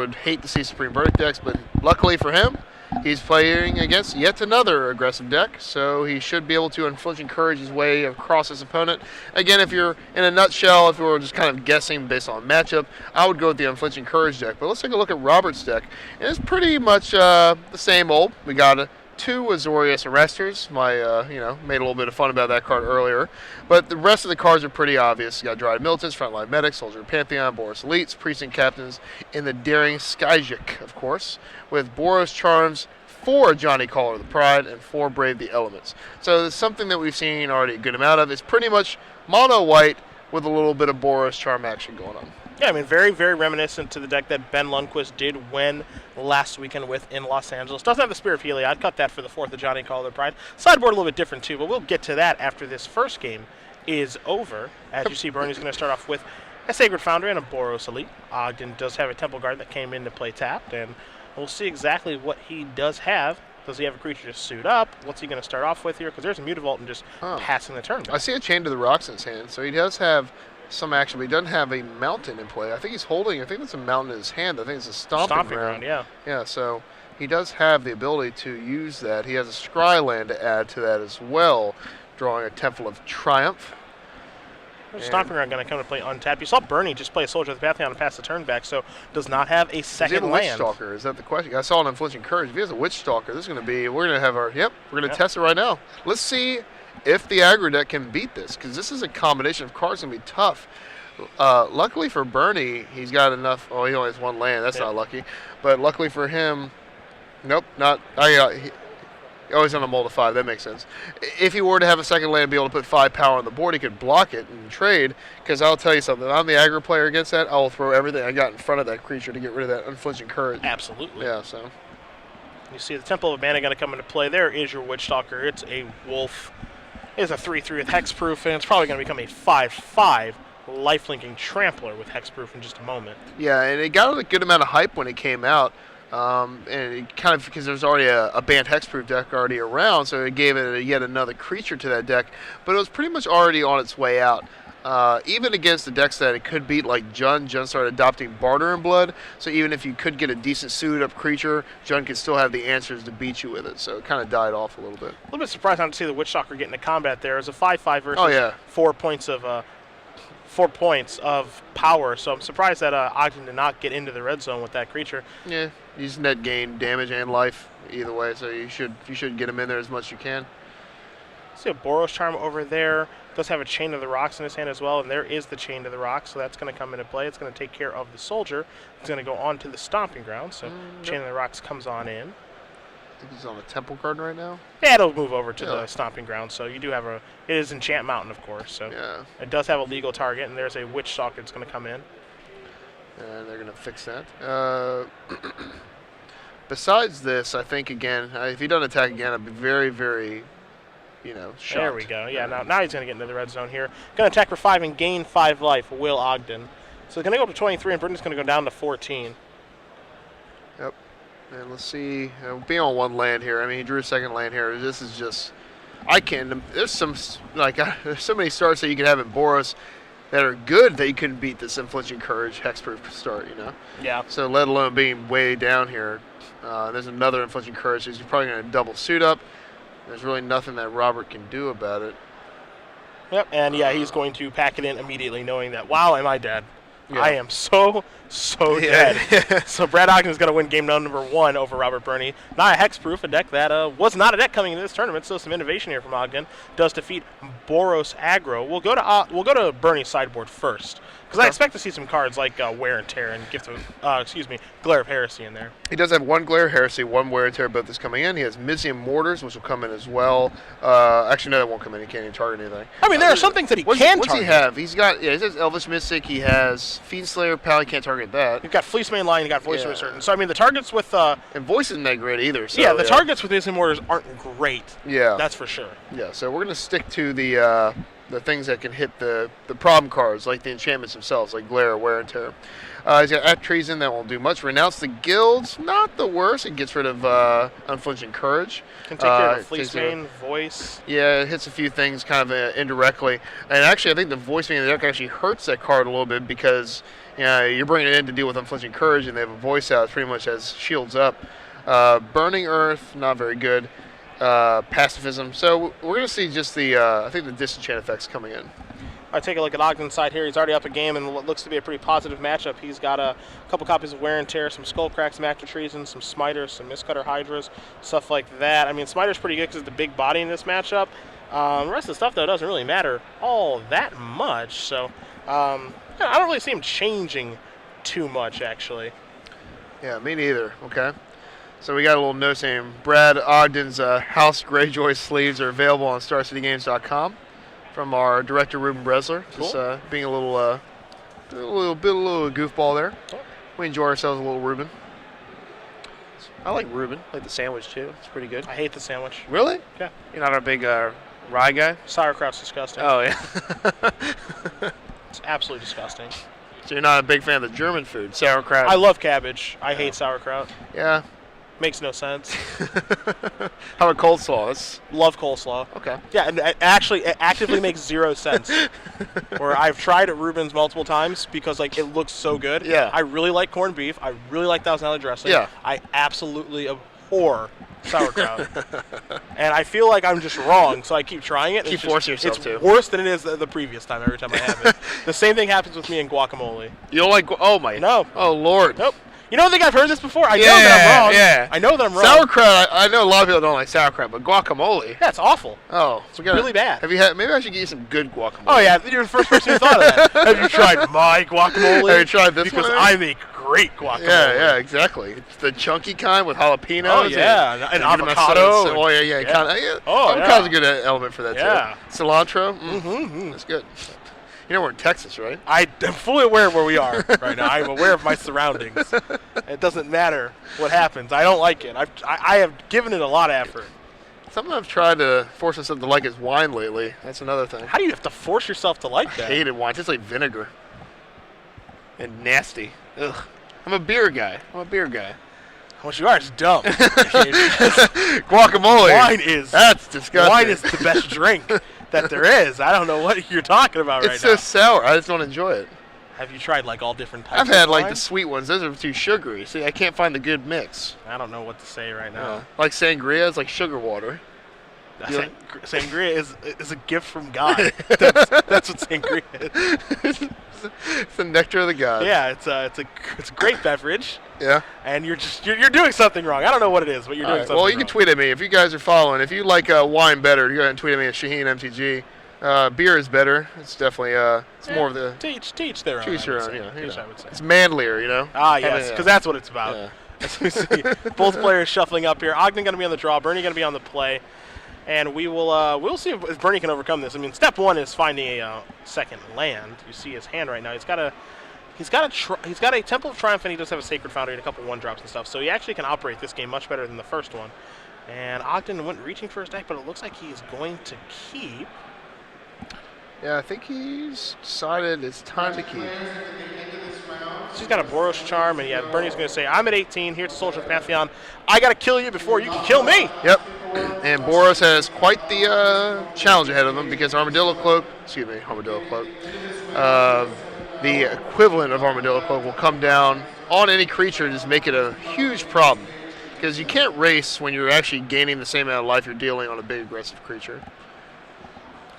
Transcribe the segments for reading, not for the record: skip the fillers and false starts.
would hate to see Supreme Verdict decks, but luckily for him, he's playing against yet another aggressive deck, so he should be able to Unflinching Courage his way across his opponent. Again, if you're in a nutshell, if we were just kind of guessing based on matchup, I would go with the Unflinching Courage deck. But let's take a look at Robert's deck, and it's pretty much the same old. We got two Azorius Arresters. Made a little bit of fun about that card earlier. But the rest of the cards are pretty obvious. You got Dryad Militants, Frontline Medics, Soldier Pantheon, Boros Elites, Precinct Captains, and the Daring Skyjik, of course, with Boros Charms, 4 Johnny Caller the Pride, and 4 Brave the Elements. So it's something that we've seen already a good amount of. It's pretty much mono white with a little bit of Boros Charm action going on. Yeah, I mean, very, very reminiscent to the deck that Ben Lundquist did win last weekend with in Los Angeles. Doesn't have the Spirit of Heliod. I'd cut that for the 4th of Johnny Caller the Pride. Sideboard a little bit different, too, but we'll get to that after this first game is over. As you see, Bernie's going to start off with a Sacred Foundry and a Boros Elite. Ogden does have a Temple Guard that came in to play tapped, and we'll see exactly what he does have. Does he have a creature to suit up? What's he going to start off with here? Because there's a Mutavault and just passing the turn. I see a Chain to the Rocks in his hand, so he does have some action, but he doesn't have a mountain in play. I think he's holding, I think it's a mountain in his hand. I think it's a stomping ground. Yeah. Yeah, so he does have the ability to use that. He has a Scry land to add to that as well, drawing a Temple of Triumph. Stomping Ground going to come to play untapped. You saw Bernie just play a Soldier of the Pantheon and pass the turn back, so does not have a second land. Witch Stalker? Is that the question? I saw an Unflinching Courage. If he has a Witch Stalker, this is going to be, we're going to have our, we're going to test it right now. Let's see if the aggro deck can beat this, because this is a combination of cards going to be tough. Luckily for Bernie, he's got enough. Oh, he only has 1 land. That's not lucky. But luckily for him, nope, not. He's on a mold of 5. That makes sense. If he were to have a second land and be able to put 5 power on the board, he could block it and trade. Because I'll tell you something. If I'm the aggro player against that, I will throw everything I got in front of that creature to get rid of that Unflinching Courage. Absolutely. Yeah, so. You see the Temple of Mana going to come into play. There is your Witch Stalker. It's a wolf. It's a 3/3 with Hexproof, and it's probably going to become a 5/5 lifelinking Trampler with Hexproof in just a moment. Yeah, and it got a good amount of hype when it came out. And it kind of, because there's already a banned Hexproof deck already around, so it gave it yet another creature to that deck. But it was pretty much already on its way out. Even against the decks that it could beat, like Jund started adopting Barter in Blood. So even if you could get a decent suited up creature, Jund could still have the answers to beat you with it. So it kind of died off a little bit. A little bit surprised not to see the Witch Stalker get into combat there. As a 5/5 versus 4 points of 4 points of power, so I'm surprised that Ogden did not get into the red zone with that creature. Yeah, he's net gain damage and life either way, so you should get him in there as much as you can. See a Boros Charm over there. Does have a Chain of the Rocks in his hand as well, and there is the Chain to the Rocks, so that's going to come into play. It's going to take care of the Soldier. It's going to go on to the Stomping Ground, so Chain of the Rocks comes on in. I think he's on a Temple card right now. Yeah, it'll move over to the Stomping Ground, so you do have it is Enchant Mountain, of course, so it does have a legal target, and there's a Witch Stalker that's going to come in. And they're going to fix that. Besides this, I think, again, if he doesn't attack again, I'd be very, very, shocked. There we go. Yeah, now he's going to get into the red zone here. Going to attack for 5 and gain 5 life, Will Ogden. So he's going to go up to 23, and Britain's going to go down to 14. Yep. And let's see, being on 1 land here. I mean, he drew a second land here. This is just, there's some, there's so many starts that you can have in Boros that are good that you couldn't beat this Unflinching Courage Hexproof start, Yeah. So let alone being way down here. There's another Unflinching Courage. He's probably going to double suit up. There's really nothing that Robert can do about it. Yep, and he's going to pack it in immediately, knowing that, wow, am I dead? Yeah. I am so dead. So Brad Ogden is going to win game number 1 over Robert Berni. Not a Hexproof, a deck that was not a deck coming into this tournament. So some innovation here from Ogden. Does defeat Boros aggro. We'll go to Berni's sideboard first, because I expect to see some cards like Wear and Tear and Glare of Heresy in there. He does have 1 Glare of Heresy, 1 Wear and Tear, both is coming in. He has Mizium Mortars, which will come in as well. Actually, no, that won't come in. He can't even target anything. I mean, there are some things that he can target. What's he have? He's got, he has Elvish Mystic. He has Fiend Slayer, Pal. He can't target that. You've got Fleece Main Line. You've got Voice of a Certain. So, I mean, the targets with... and Voice isn't that great either. So, the targets with Mizium Mortars aren't great. Yeah. That's for sure. Yeah, so we're going to stick to the things that can hit the problem cards, like the enchantments themselves, like Glare, Wear and Tear. He's got At Treason, that won't do much. Renounce the Guilds, not the worst. It gets rid of Unflinching Courage. Can take care of Fleece Main, Voice. Yeah, it hits a few things kind of indirectly. And actually, I think the Voice Main in the deck actually hurts that card a little bit, because you're bringing it in to deal with unflinching courage, and they have a voice out. It pretty much has shields up. Burning Earth, not very good. Pacifism. So we're going to see just I think the disenchant effects coming in. I take a look at Ogden's side here. He's already up a game in what looks to be a pretty positive matchup. He's got a couple copies of Wear and Tear, some Skull Cracks, some Act of Treason, some Smiters, some Mistcutter Hydras, stuff like that. I mean, Smiter's pretty good because it's the big body in this matchup. The rest of the stuff, though, doesn't really matter all that much. So I don't really see him changing too much, actually. Yeah, me neither. Okay. So we got a little note saying Brad Ogden's House Greyjoy sleeves are available on StarCityGames.com. From our director Ruben Bresler, cool. Just being a little goofball there. Cool. We enjoy ourselves a little Ruben. I like Ruben. I like the sandwich too. It's pretty good. I hate the sandwich. Really? Yeah. You're not a big rye guy? Sauerkraut's disgusting. Oh yeah. It's absolutely disgusting. So you're not a big fan of the German food, sauerkraut? I love cabbage. I hate sauerkraut. Yeah. Makes no sense. How about coleslaw? Love coleslaw. Okay. Yeah, and it actively makes zero sense. Where I've tried at Reuben's multiple times because like it looks so good. Yeah. I really like corned beef. I really like Thousand Island dressing. Yeah. I absolutely abhor sauerkraut. And I feel like I'm just wrong, so I keep trying it. Keep forcing yourself it's to. It's worse than it is the previous time every time I have it. The same thing happens with me in guacamole. You don't like? Oh my. No. Oh Lord. Nope. You don't think I've heard this before? I know that I'm wrong. Yeah. I know that I'm wrong. Sauerkraut. I know a lot of people don't like sauerkraut, but guacamole. That's awful. Oh, It's really bad. Have you had? Maybe I should get you some good guacamole. Oh yeah, you're the first person who thought of that. Have you tried my guacamole? Have you tried this because one? I make great guacamole. Yeah, exactly. It's the chunky kind with jalapenos. Oh yeah, and avocado. Oh yeah. Yeah. Oh, avocado's a good element for that Yeah. too. Cilantro. Mm-hmm. That's good. You know we're in Texas, right? I am fully aware of where we are right now. I'm aware of my surroundings. It doesn't matter what happens. I don't like it. I have given it a lot of effort. Something I've tried to force myself to like is wine lately. That's another thing. How do you have to force yourself to like that? I hated wine. It tastes like vinegar. And nasty. Ugh. I'm a beer guy. What you are is dumb. Guacamole. That's disgusting. Wine is the best drink that there is. I don't know what you're talking about right now. It's so sour. I just don't enjoy it. Have you tried like all different types I've of had like wine? the sweet ones. Those are too sugary. See, I can't find the good mix. I don't know what to say right now. Like sangria is like sugar water. Sangria is a gift from God. That's what sangria is. It's the nectar of the gods. Yeah, it's a great beverage. Yeah. And you're doing something wrong. I don't know what it is, but you're doing something wrong. Well, you can tweet at me if you guys are following. If you like wine better, you go ahead and tweet at me at Shaheen MTG. Beer is better. It's definitely it's more of the teach their own. Choose your own. I would say. It's manlier, you know. Ah, yes, because that's what it's about. Yeah. As we see, both players shuffling up here. Ogden going to be on the draw. Berni going to be on the play. And we'll see if Berni can overcome this. I mean, step one is finding a second land. You see his hand right now. He's got a Temple of Triumph, and he does have a Sacred Foundry and a couple 1-drops and stuff. So he actually can operate this game much better than the first one. And Ogden went reaching for his deck, but it looks like he's going to keep. Yeah, I think he's decided it's time to keep. So he's got a Boros Charm, and yeah, Berni's going to say, I'm at 18, here's the Soldier of Pantheon. I got to kill you before you can kill me. Yep. And Boros has quite the challenge ahead of him because Armadillo Cloak, the equivalent of Armadillo Cloak will come down on any creature and just make it a huge problem. Because you can't race when you're actually gaining the same amount of life you're dealing on a big aggressive creature.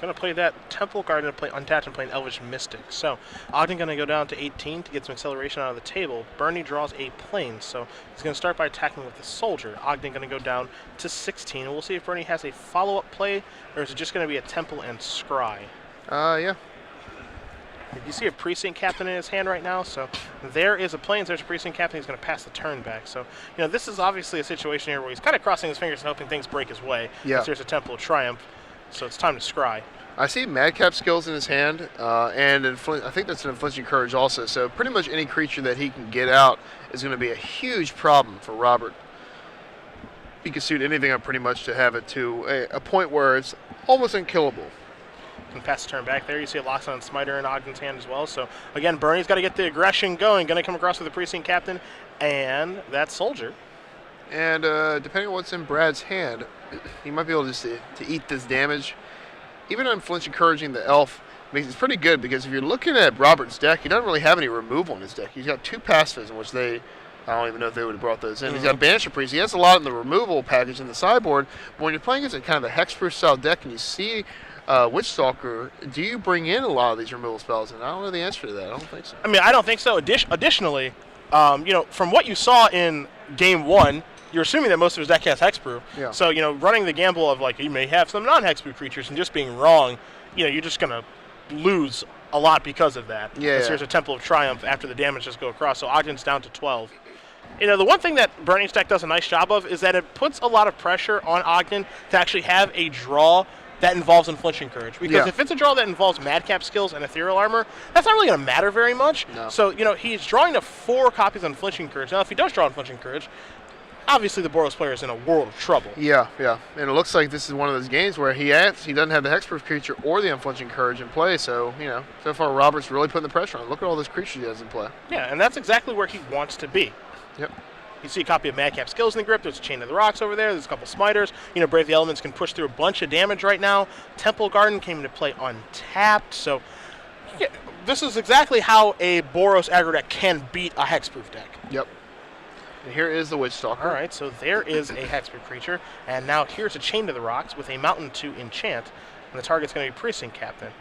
Going to play that Temple Guardian, play untouched and play an Elvish Mystic. So Ogden going to go down to 18 to get some acceleration out of the table. Berni draws a plane, so he's going to start by attacking with the Soldier. Ogden going to go down to 16. We'll see if Berni has a follow-up play, or is it just going to be a Temple and Scry? Yeah. You see a Precinct Captain in his hand right now, so there is a Plains, there's a Precinct Captain, he's going to pass the turn back. So, this is obviously a situation here where he's kind of crossing his fingers and hoping things break his way. Yeah. There's a Temple of Triumph, so it's time to scry. I see Madcap skills in his hand, and I think that's an Infliction Courage also. So pretty much any creature that he can get out is going to be a huge problem for Robert. He can suit anything up pretty much to have it to a point where it's almost unkillable. Can pass the turn back there. You see it locks on Smiter in Ogden's hand as well. So, again, Berni's got to get the aggression going. Going to come across with the Precinct Captain and that Soldier. And depending on what's in Brad's hand, he might be able just to eat this damage. Even unflinching encouraging the Elf it's pretty good because if you're looking at Robert's deck, he doesn't really have any removal in his deck. He's got 2 pacifists, in which I don't even know if they would have brought those in. He's got Banisher Priest. He has a lot in the removal package in the sideboard. But when you're playing against a kind of a hexproof style deck and you see Witch Stalker, do you bring in a lot of these removal spells? And I don't know the answer to that. I don't think so. I mean, I don't think so. Additionally, from what you saw in Game 1, you're assuming that most of his deck has hexproof. Yeah. So, running the gamble of, he may have some non-hexproof creatures and just being wrong, you're just going to lose a lot because of that. Yeah. Here's a Temple of Triumph after the damage just go across. So Ogden's down to 12. The one thing that Berni's deck does a nice job of is that it puts a lot of pressure on Ogden to actually have a draw that involves Unflinching Courage. Because if it's a draw that involves Madcap Skills and Ethereal Armor, that's not really going to matter very much. No. So, he's drawing to 4 copies of Unflinching Courage. Now, if he does draw Unflinching Courage, obviously the Boros player is in a world of trouble. Yeah. And it looks like this is one of those games where he doesn't have the hexproof creature or the Unflinching Courage in play. So, so far Robert's really putting the pressure on. Look at all those creatures he has in play. Yeah, and that's exactly where he wants to be. Yep. You see a copy of Madcap Skills in the grip. There's a Chain of the Rocks over there. There's a couple Smiters. Brave the Elements can push through a bunch of damage right now. Temple Garden came into play untapped. So this is exactly how a Boros aggro deck can beat a hexproof deck. Yep. And here is the Witch Stalker. All right, so there is a hexproof creature. And now here's a Chain to the Rocks with a Mountain to enchant. And the target's going to be Precinct Captain.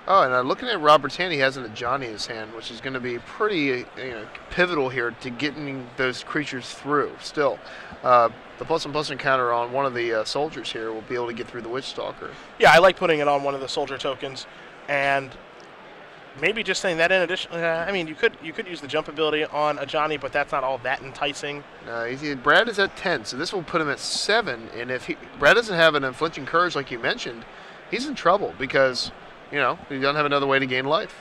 Oh, and looking at Robert's hand, he has a Johnny in his hand, which is going to be pretty pivotal here to getting those creatures through still. The +1/+1 counter on one of the soldiers here will be able to get through the Witch Stalker. Yeah, I like putting it on one of the soldier tokens. And maybe just saying that in addition, you could use the jump ability on a Johnny, but that's not all that enticing. Brad is at 10, so this will put him at 7. And if Brad doesn't have an Unflinching Courage like you mentioned, he's in trouble because he doesn't have another way to gain life.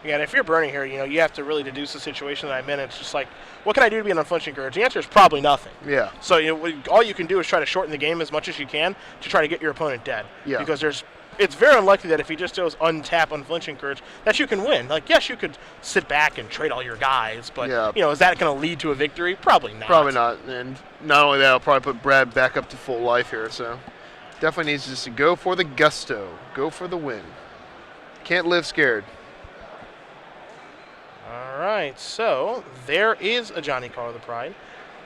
Yeah, and if you're Berni here, you have to really deduce the situation that I'm in. It's just like, what can I do to be an Unflinching Courage? The answer is probably nothing. Yeah. So all you can do is try to shorten the game as much as you can to try to get your opponent dead. Yeah. Because it's very unlikely that if he just does untap Unflinching Courage that you can win. Yes, you could sit back and trade all your guys, but is that going to lead to a victory? Probably not. Probably not. And not only that, I'll probably put Brad back up to full life here. So definitely needs just to go for the gusto, go for the win. Can't live scared. All right, so there is a Johnny Call of the Pride,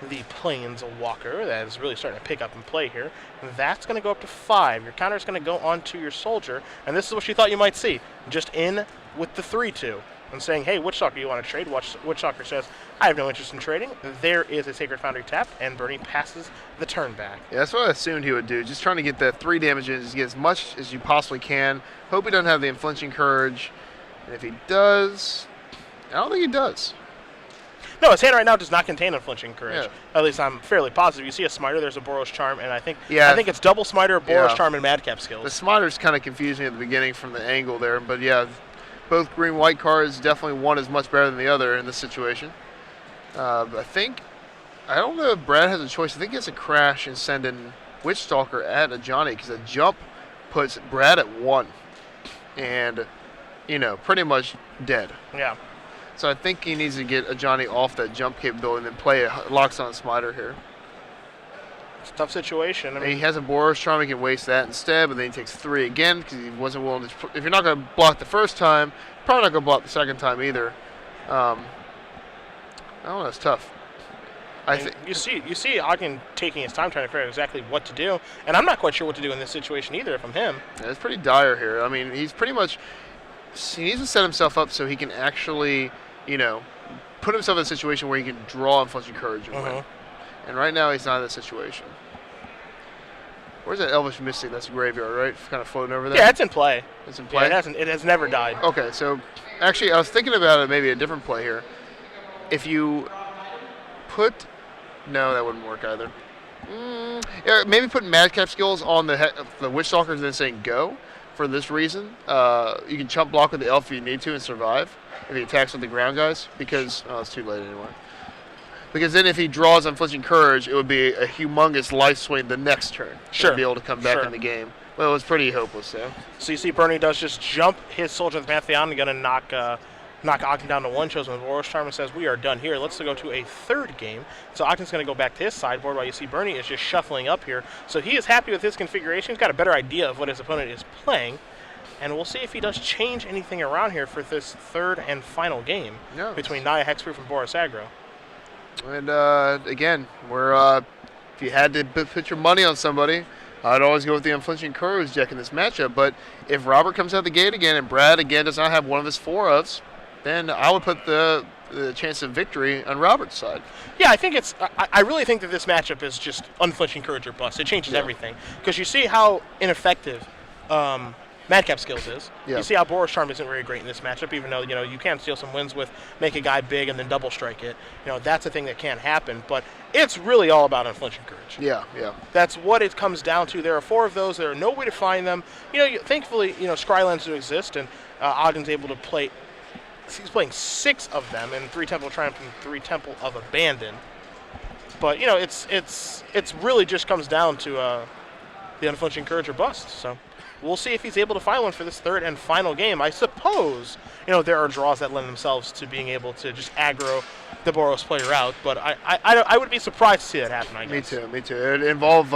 the Planeswalker that is really starting to pick up and play here. That's going to go up to 5. Your counter is going to go onto your soldier, and this is what you thought you might see. Just in with the 3/2 and saying, hey, Witch Stalker, you want to trade? Witch Stalker says, I have no interest in trading. There is a Sacred Foundry tap, and Berni passes the turn back. Yeah, that's what I assumed he would do. Just trying to get that 3 damage in, just get as much as you possibly can. Hope he doesn't have the Unflinching Courage. And if he does, I don't think he does. No, his hand right now does not contain Unflinching Courage. Yeah. At least I'm fairly positive. You see a Smiter, there's a Boros Charm, and I think it's double Smiter, Boros Charm, and Madcap Skills. The Smiter's kind of confused me at the beginning from the angle there, but yeah, both green-white cards, definitely one is much better than the other in this situation. I don't know if Brad has a choice. I think he has to crash and send in Witch Stalker at a Johnny because a jump puts Brad at 1 and, pretty much dead. Yeah. So I think he needs to get a Johnny off that jump capability and then play a Locks-on Smiter here. It's a tough situation. I mean, he has a Boros Charm, he can waste that instead, but then he takes 3 again because he wasn't willing to. If you're not going to block the first time, probably not going to block the second time either. I don't know, it's tough. You see Ogden taking his time trying to figure out exactly what to do, and I'm not quite sure what to do in this situation either if I'm him. Yeah, it's pretty dire here. I mean, he's pretty much. He needs to set himself up so he can actually, put himself in a situation where he can draw Unflinching Courage and win. And right now he's not in that situation. Where's that Elvish Mystic? That's a graveyard, right? Kind of floating over there? Yeah, it's in play. It's in play? Yeah, it has never died. Okay, so actually I was thinking about it, maybe a different play here. If you put... No, that wouldn't work either. Yeah, maybe putting Madcap Skills on the Witch Stalkers and then saying go. For this reason, you can chump block with the elf if you need to and survive if he attacks with the ground guys because it's too late anyway. Because then if he draws Unflinching Courage, it would be a humongous life swing the next turn. Sure. To be able to come back in the game. Well, it was pretty hopeless though. So you see Berni does just jump his Soldier of the Pantheon and going to knock Ogden down to 1, chosen with Boros Charm, and says, we are done here. Let's go to a 3rd game. So Ogden's going to go back to his sideboard while you see Berni is just shuffling up here. So he is happy with his configuration. He's got a better idea of what his opponent is playing. And we'll see if he does change anything around here for this third and final game between Naya Hexproof and Boris Aggro. And again, if you had to put your money on somebody, I'd always go with the Unflinching Courage deck in this matchup. But if Robert comes out the gate again and Brad again does not have one of his 4-ofs, then I would put the chance of victory on Robert's side. Yeah, I think I really think that this matchup is just Unflinching Courage or bust. It changes everything. Because you see how ineffective Madcap Skills is. You see how Boris Charm isn't very great in this matchup, even though, you can steal some wins with make a guy big and then double strike it. That's a thing that can happen. But it's really all about Unflinching Courage. Yeah. That's what it comes down to. There are 4 of those. There are no way to find them. Thankfully, Scrylands do exist, and Ogden's able to play. He's playing 6 of them, and 3 Temple Triumph and 3 Temple of Abandon. But it's really just comes down to the Unflinching Courage or bust. So we'll see if he's able to find one for this third and final game. I suppose there are draws that lend themselves to being able to just aggro the Boros player out, but I would be surprised to see that happen. I guess. Me too. It'd involve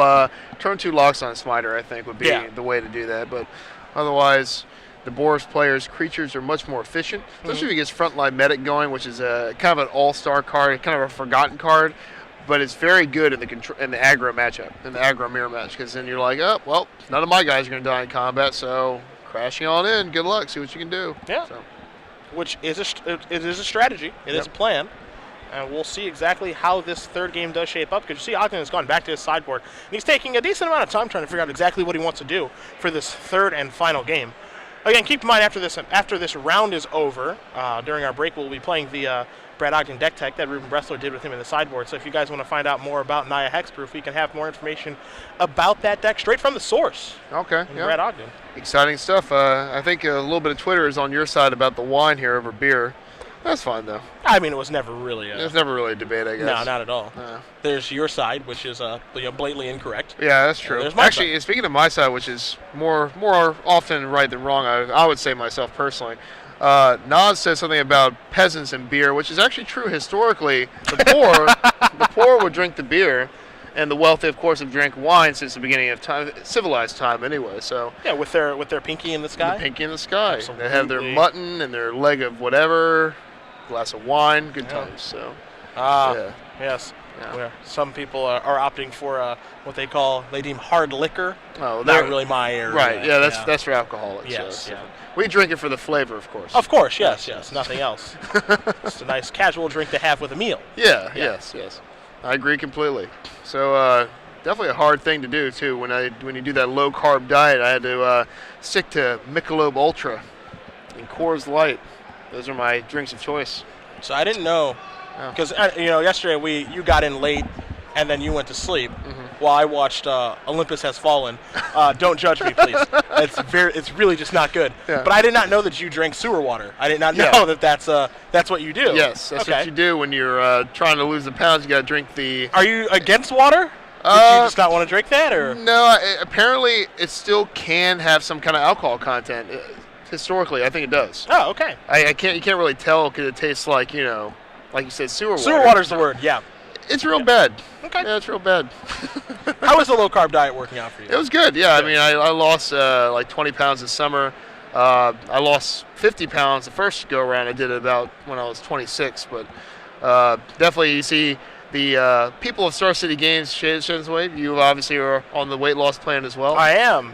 turn 2 locks on Smiter, I think, would be the way to do that. But otherwise, the Boros player's creatures are much more efficient, especially if he gets Frontline Medic going, which is kind of an all-star card, kind of a forgotten card. But it's very good in the aggro matchup, in the aggro mirror match, because then you're like, oh, well, none of my guys are going to die in combat, so crashing on in, good luck, see what you can do. Yeah, so. Which is a strategy. It is a plan. And we'll see exactly how this third game does shape up, because you see Ogden has gone back to his sideboard, and he's taking a decent amount of time trying to figure out exactly what he wants to do for this third and final game. Again, keep in mind, after this round is over, during our break, we'll be playing the Brad Ogden deck tech that Ruben Bressler did with him in the sideboard. So if you guys want to find out more about Naya Hexproof, we can have more information about that deck straight from the source. Okay. Brad Ogden. Exciting stuff. I think a little bit of Twitter is on your side about the wine here over beer. That's fine, though. I mean, it was never really a debate, I guess. No, not at all. There's your side, which is blatantly incorrect. Yeah, that's true. Actually, speaking of my side, which is more often right than wrong, I would say myself personally. Nas says something about peasants and beer, which is actually true historically. The poor would drink the beer, and the wealthy, of course, have drank wine since the beginning of time, civilized time, anyway. So yeah, with their pinky in the sky. The pinky in the sky. Absolutely. They have their mutton and their leg of whatever, glass of wine, good times. So yes. Yeah. Where some people are opting for what they deem hard liquor. Oh, not really my area. Right. Yeah, that's for alcoholics. Yes. Yeah. We drink it for the flavor, of course. Of course. Yes. Nothing else. It's a nice casual drink to have with a meal. Yeah. Yes. I agree completely. So definitely a hard thing to do too. When you do that low carb diet, I had to stick to Michelob Ultra and Coors Light. Those are my drinks of choice. So I didn't know. Because yesterday you got in late, and then you went to sleep while I watched Olympus Has Fallen. Don't judge me, please. It's really just not good. Yeah. But I did not know that you drank sewer water. I did not know that that's what you do. Yes, that's what you do when you're trying to lose the pounds. You got to drink the. Are you against water? Did you just not want to drink that, or? No, apparently it still can have some kind of alcohol content. Historically, I think it does. Oh, okay. You can't really tell because it tastes like like you said, sewer water. Sewer water's the word, yeah. It's real bad. Okay. Yeah, it's real bad. How is the low-carb diet working out for you? It was good, yeah. I mean, I lost like 20 pounds this summer. I lost 50 pounds the first go-around. I did it about when I was 26. But definitely you see the people of Star City Games sheds weight. You obviously are on the weight loss plan as well. I am.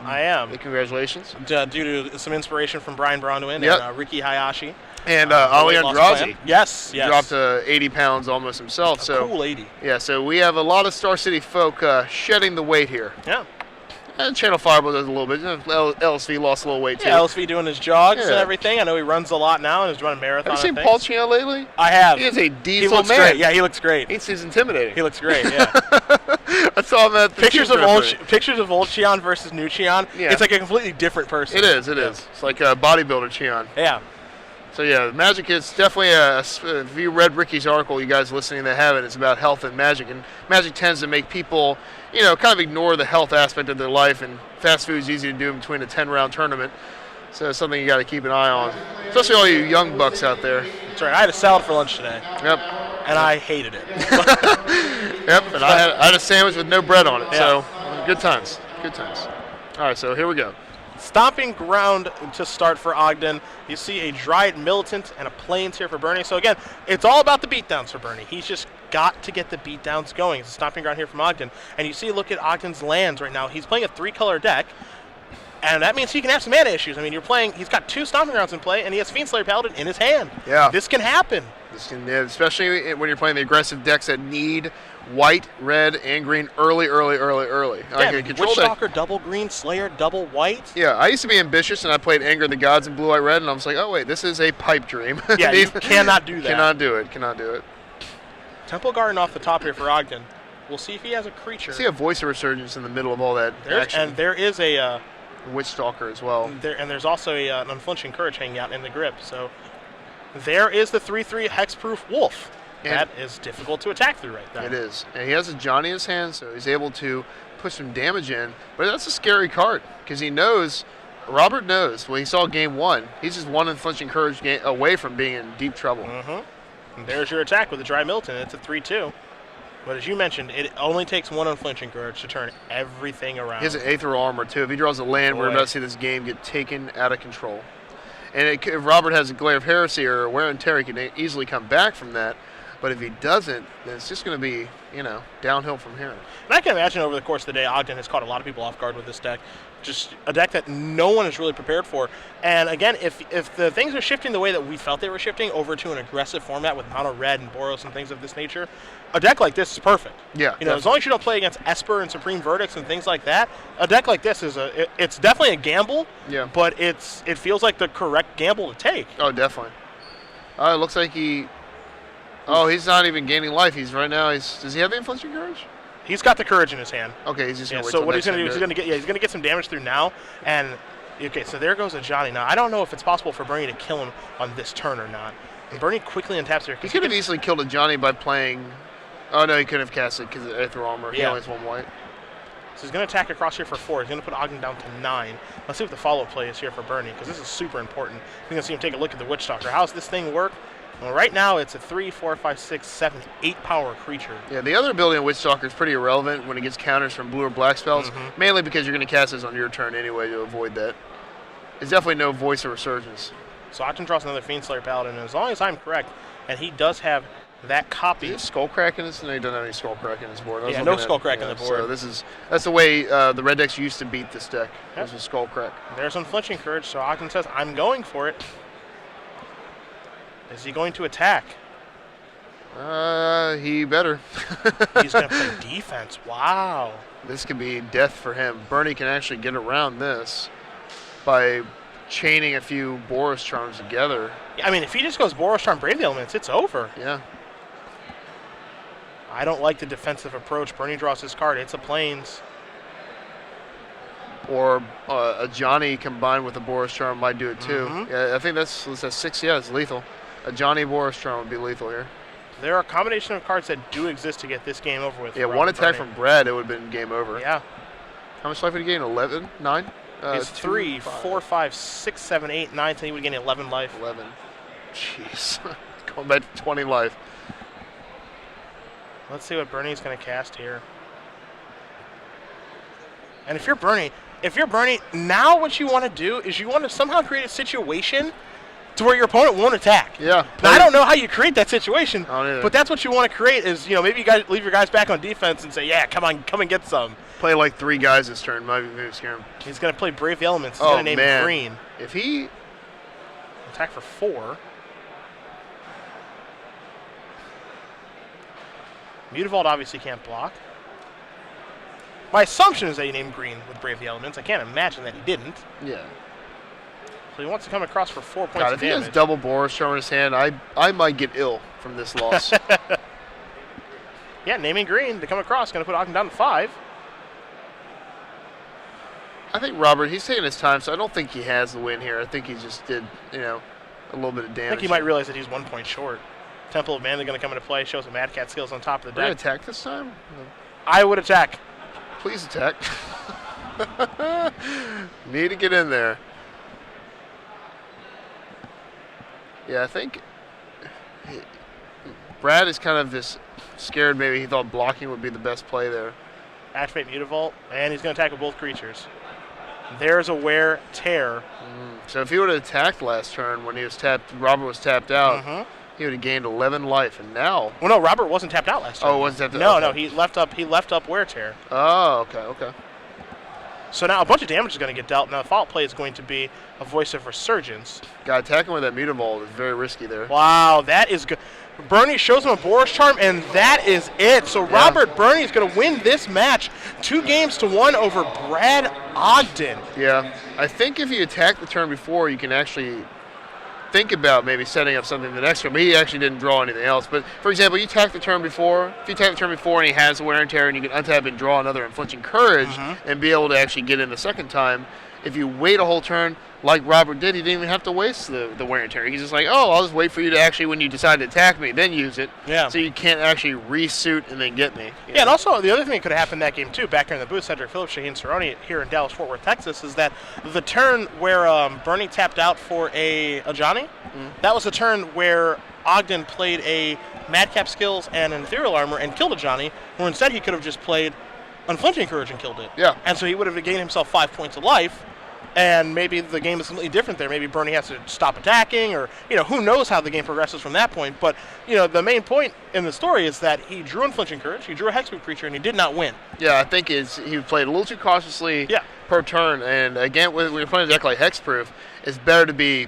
Congratulations. Due to some inspiration from Brian Bronwyn and Ricky Hayashi. And Ali Andrazi. Yes. Dropped 80 pounds almost himself. Cool 80. Yeah, so we have a lot of Star City folk shedding the weight here. Yeah. And Channel Fireball does a little bit. LSV lost a little weight, too. Yeah, LSV doing his jogs and everything. I know he runs a lot now and is running marathon. Have you seen Paul Chion lately? I have. He is a diesel he looks man. Great. Yeah, he looks great. He's intimidating. He looks great, yeah. I saw him at the pictures of old Chion versus new Chion. Yeah. It's like a completely different person. It is. It's like a bodybuilder Chion. Yeah. So yeah, Magic is definitely if you read Ricky's article, you guys listening that have it, it's about health and Magic. And Magic tends to make people, kind of ignore the health aspect of their life, and fast food is easy to do in between a 10-round tournament. So it's something you got to keep an eye on, especially all you young bucks out there. That's right. I had a salad for lunch today. Yep. And I hated it. Yep. And I had a sandwich with no bread on it. Yeah. So good times. All right. So here we go. Stomping ground to start for Ogden. You see a Dryad Militant and a Plains here for Berni. So again, it's all about the beatdowns for Berni. He's just got to get the beatdowns going. It's a stomping ground here from Ogden. And you see, look at Ogden's lands right now. He's playing a 3-color deck, and that means he can have some mana issues. I mean, he's got 2 stomping grounds in play, and he has Fiendslayer Paladin in his hand. Yeah. This can happen. Especially when you're playing the aggressive decks that need white, red, and green early. Yeah, Witchstalker, double green, Slayer, double white. Yeah, I used to be ambitious, and I played Anger of the Gods in blue, white, red, and I was like, oh, wait, this is a pipe dream. Yeah, you cannot do that. Cannot do it. Temple Garden off the top here for Ogden. We'll see if he has a creature. I see a Voice of Resurgence in the middle of all that action. And there is a... Witchstalker as well. There's also an Unflinching Courage hanging out in the grip. So there is the 3/3 Hexproof Wolf. And that is difficult to attack through right there. It is. And he has a Johnny in his hand, so he's able to put some damage in. But that's a scary card, because Robert knows, when he saw game 1, he's just one Unflinching Courage away from being in deep trouble. And there's your attack with the Dry Milton. It's a 3/2. But as you mentioned, it only takes one Unflinching Courage to turn everything around. He has an Aetheral Armor, too. If he draws a land, we're about to see this game get taken out of control. And if Robert has a Glare of Heresy or a Wear and Tear, he can easily come back from that. But if he doesn't, then it's just going to be, downhill from here. And I can imagine over the course of the day, Ogden has caught a lot of people off guard with this deck. Just a deck that no one is really prepared for. And again, if the things are shifting the way that we felt they were shifting over to an aggressive format with mono red and Boros and things of this nature, a deck like this is perfect. Yeah. As long as you don't play against Esper and Supreme Verdicts and things like that, a deck like this it's definitely a gamble. Yeah. But it feels like the correct gamble to take. Oh, definitely. It looks like he's not even gaining life. Does he have the Unflinching Courage? He's got the Courage in his hand. Okay, he's just going to wait. So what he's going to do is he's going to get some damage through now. And okay, so there goes a Johnny. Now I don't know if it's possible for Berni to kill him on this turn or not. And Berni quickly untaps here. He could have easily killed a Johnny by playing. Oh no, he couldn't have cast it because of Aetheral Armor. He only has 1 white. So he's going to attack across here for 4. He's going to put Ogden down to 9. Let's see what the follow-up play is here for Berni, because this is super important. We're going to see him take a look at the Witchstalker. How's this thing work? Well, right now it's a 3, 4, 5, 6, 7, 8 power creature. Yeah, the other ability in Witchstalker is pretty irrelevant when it gets counters from blue or black spells, mainly because you're going to cast this on your turn anyway to avoid that. There's definitely no Voice of Resurgence. So Ogden draws another Fiendslayer Paladin, and as long as I'm correct, and he does have that copy. Is Skullcrack in this? No, he doesn't have any Skullcrack in his board. Yeah, no Skullcrack in the board. So that's the way the red decks used to beat this deck. Yep. Was with Skullcrack. There's Unflinching Courage, so Ogden says, I'm going for it. Is he going to attack? He better. He's going to play defense. Wow. This could be death for him. Berni can actually get around this by chaining a few Boros Charms together. Yeah, I mean, if he just goes Boros Charm, Brave the Elements, it's over. Yeah. I don't like the defensive approach. Berni draws his card. It's a Plains. Or a Johnny combined with a Boros Charm might do it too. Yeah, I think that's 6. Yeah, it's lethal. A Johnny Boros Charm would be lethal here. There are a combination of cards that do exist to get this game over with. Yeah, one attack from Brad, it would have been game over. Yeah. How much life would he gain? 11? 9? It's 3, 4, 5, 6, 7, 8, 9, 10. He would gain 11 life. 11. Jeez. Going back to 20 life. Let's see what Berni's going to cast here. And if you're Berni, now what you want to do is you want to somehow create a situation to where your opponent won't attack. Yeah. Now, I don't know how you create that situation, but that's what you want to create is, maybe you guys leave your guys back on defense and say, yeah, come and get some. Play like 3 guys this turn. Maybe scare him. He's going to play Brave the Elements. He's going to name it Green. If he... Attack for 4. Mutavault obviously can't block. My assumption is that he named Green with Brave the Elements. I can't imagine that he didn't. Yeah. So he wants to come across for 4 points of damage. If he has double Boros Charm in his hand, I might get ill from this loss. Yeah, naming Green to come across, going to put Ogden down to 5. I think Robert, he's taking his time, so I don't think he has the win here. I think he just did, a little bit of damage. I think he might realize that he's 1 point short. Temple of Mana going to come into play, show some Mad Cat skills on top of the deck. We're going to attack this time? I would attack. Please attack. Need to get in there. Yeah, I think Brad is kind of just scared. Maybe he thought blocking would be the best play there. Activate Mutavault, and he's going to attack with both creatures. There's a wear tear. So if he would have attacked last turn when he was tapped, Robert was tapped out, he would have gained 11 life, and now. Well, no, Robert wasn't tapped out last turn. Oh, wasn't tapped out. No, he left up wear tear. Oh, okay. So now a bunch of damage is going to get dealt. Now the follow-up play is going to be a Voice of Resurgence. God, attacking with that Mutavault is very risky there. Wow, that is good. Berni shows him a Boros Charm, and that is it. So Robert Berni is going to win this match 2-1 over Brad Ogden. Yeah, I think if you attack the turn before, you can actually think about maybe setting up something the next turn. But he actually didn't draw anything else. But for example, you attack the turn before. If you attack the turn before and he has the wear and tear, and you can untap and draw another Unflinching Courage and be able to actually get in the second time. If you wait a whole turn, like Robert did, he didn't even have to waste the wear and tear. He's just like, oh, I'll just wait for you to actually, when you decide to attack me, then use it. Yeah. So you can't actually resuit and then get me. Yeah, and also the other thing that could have happened in that game too, back here in the booth, Cedric Phillips, Shaheen Cerrone here in Dallas, Fort Worth, Texas, is that the turn where Berni tapped out for a Johnny, that was the turn where Ogden played a Madcap Skills and an Ethereal Armor and killed a Johnny, where instead he could have just played Unflinching Courage and killed it. Yeah. And so he would have gained himself 5 points of life. And maybe the game is completely different there. Maybe Berni has to stop attacking, or who knows how the game progresses from that point. But the main point in the story is that he drew Unflinching Courage, he drew a Hexproof creature, and he did not win. Yeah, I think he played a little too cautiously per turn. And again, when you're playing a deck like Hexproof, it's better to be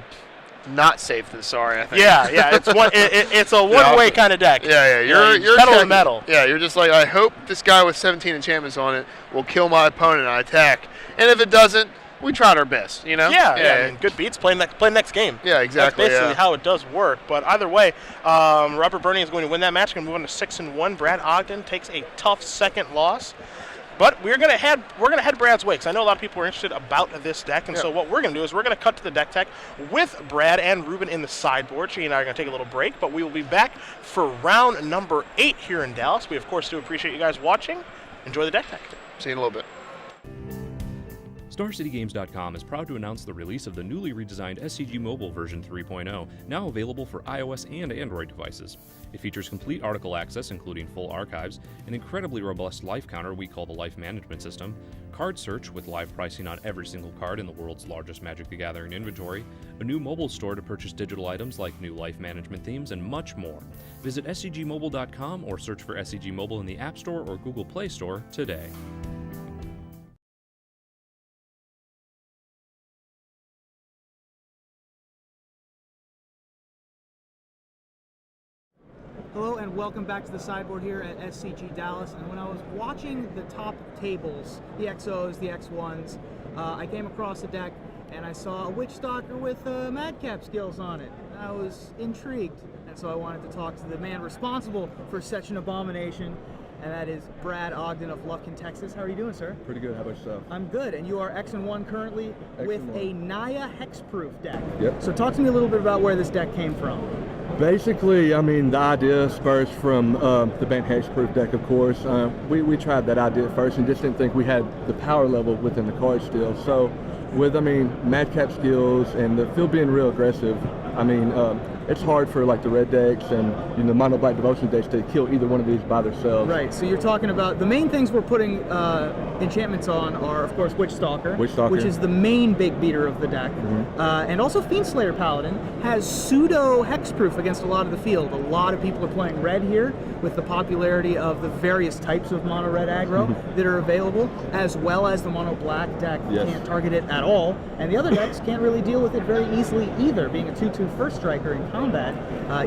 not safe than sorry, I think. Yeah, it's a one-way kind of deck. Yeah, you're pedal to metal. Yeah, you're just like, I hope this guy with 17 enchantments on it will kill my opponent and I attack. And if it doesn't, we tried our best, Yeah. I mean, good beats, play next game. Yeah, exactly. That's basically how it does work. But either way, Robert Berni is going to win that match. Going to move on to 6-1. Brad Ogden takes a tough second loss. But we're gonna head Brad's way, because I know a lot of people are interested about this deck, and so what we're gonna do is we're gonna cut to the deck tech with Brad and Ruben in the sideboard. She and I are gonna take a little break, but we will be back for round number 8 here in Dallas. We of course do appreciate you guys watching. Enjoy the deck tech. See you in a little bit. StarCityGames.com is proud to announce the release of the newly redesigned SCG Mobile version 3.0, now available for iOS and Android devices. It features complete article access, including full archives, an incredibly robust life counter we call the Life Management System, card search with live pricing on every single card in the world's largest Magic the Gathering inventory, a new mobile store to purchase digital items like new life management themes, and much more. Visit SCGMobile.com or search for SCG Mobile in the App Store or Google Play Store today. Hello and welcome back to the sideboard here at SCG Dallas. And when I was watching the top tables, the XOs, the X1s, I came across a deck and I saw a Witch Stalker with Madcap Skills on it. I was intrigued, and so I wanted to talk to the man responsible for such an abomination, and that is Brad Ogden of Lufkin, Texas. How are you doing, sir? Pretty good. How about yourself? I'm good, and you are X1 currently with a Naya Hexproof deck. Yep. So talk to me a little bit about where this deck came from. Basically, I mean, the idea spurs from the Bant Hexproof deck, of course. We tried that idea first and just didn't think we had the power level within the card still. So with, Madcap Skills and the field being real aggressive, it's hard for like the red decks and the mono black devotion decks to kill either one of these by themselves. Right. So you're talking about the main things we're putting enchantments on are, of course, Witch Stalker, which is the main big beater of the deck, and also Fiendslayer Paladin has pseudo hexproof against a lot of the field. A lot of people are playing red here with the popularity of the various types of mono red aggro that are available, as well as the mono black deck can't target it at all, and the other decks can't really deal with it very easily either, being a 2/2 first striker in combat,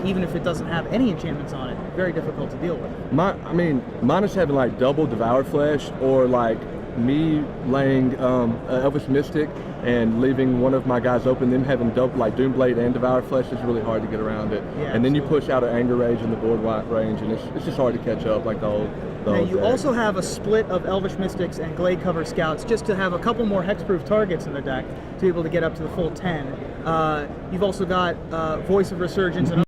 even if it doesn't have any enchantments on it. Very difficult to deal with. Mine is having like double Devoured Flesh, or like me laying Elvish Mystic and leaving one of my guys open, them having double like Doomblade and Devoured Flesh is really hard to get around it. Yeah, and then you push out an Anger Rage in the board white range, and it's just hard to catch up like the whole you also have a split of Elvish Mystics and Glade Cover Scouts just to have a couple more hexproof targets in the deck to be able to get up to the full 10. You've also got Voice of Resurgence and